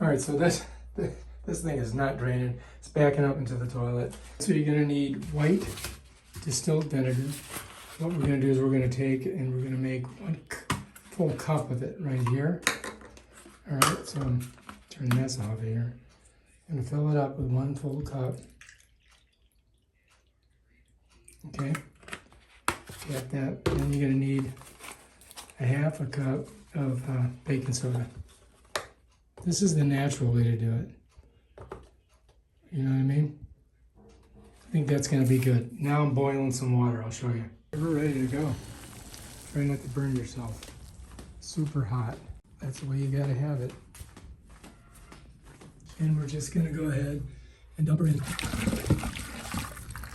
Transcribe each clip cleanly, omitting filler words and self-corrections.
All right, so this thing is not draining. It's backing up into the toilet. So you're gonna need white distilled vinegar. What we're gonna do is we're gonna take and we're gonna make one full cup of it right here. All right, so I'm turning this off here. I'm gonna fill it up with one full cup. Okay, got that. Then you're gonna need a half a cup of baking soda. This is the natural way to do it. You know what I mean? I think that's gonna be good. Now I'm boiling some water, I'll show you. We're ready to go. Try not to burn yourself. Super hot. That's the way you gotta have it. And we're just gonna go ahead and dump her in.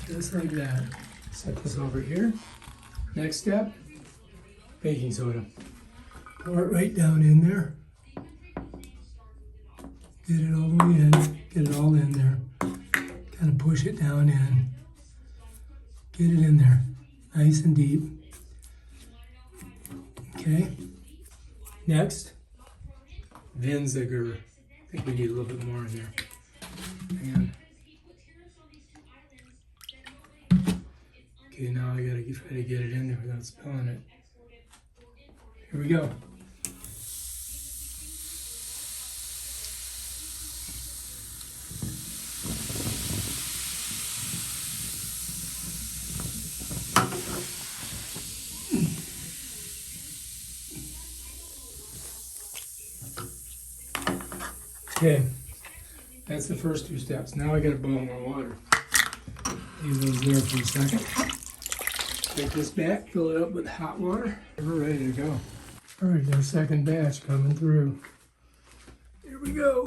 Just like that. Set this over here. Next step, baking soda. Pour it right down in there. Get it all the way in. Get it all in there. Kind of push it down in. Get it in there. Nice and deep. Okay. Next, vinegar. I think we need a little bit more in there. And okay, now I gotta try to get it in there without spilling it. Here we go. Okay, that's the first two steps. Now I gotta boil more water. Leave those there for a second. Take this back, fill it up with hot water. We're ready to go. All right, our second batch coming through. Here we go.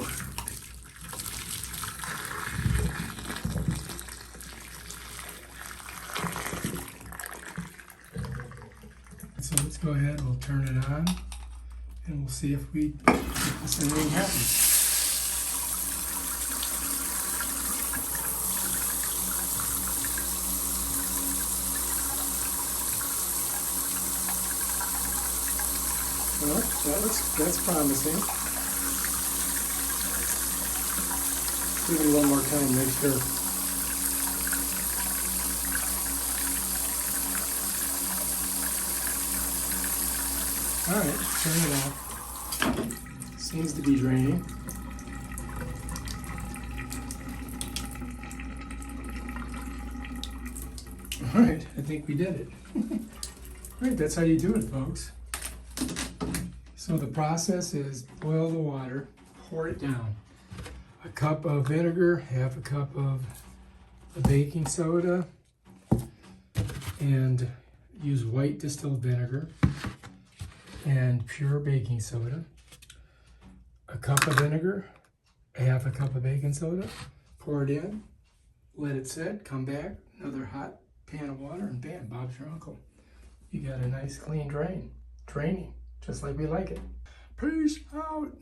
So let's go ahead, we'll turn it on, and we'll see if this anything happens. Well, that's promising. Give it a little more time, make sure. All right, turn it off. Seems to be draining. All right, I think we did it. All right, that's how you do it, folks. So the process is boil the water, pour it down. A cup of vinegar, half a cup of the baking soda, and use white distilled vinegar and pure baking soda. A cup of vinegar, half a cup of baking soda, pour it in, let it sit, come back, another hot pan of water, and bam, Bob's your uncle. You got a nice clean draining, just like we like it. Peace out.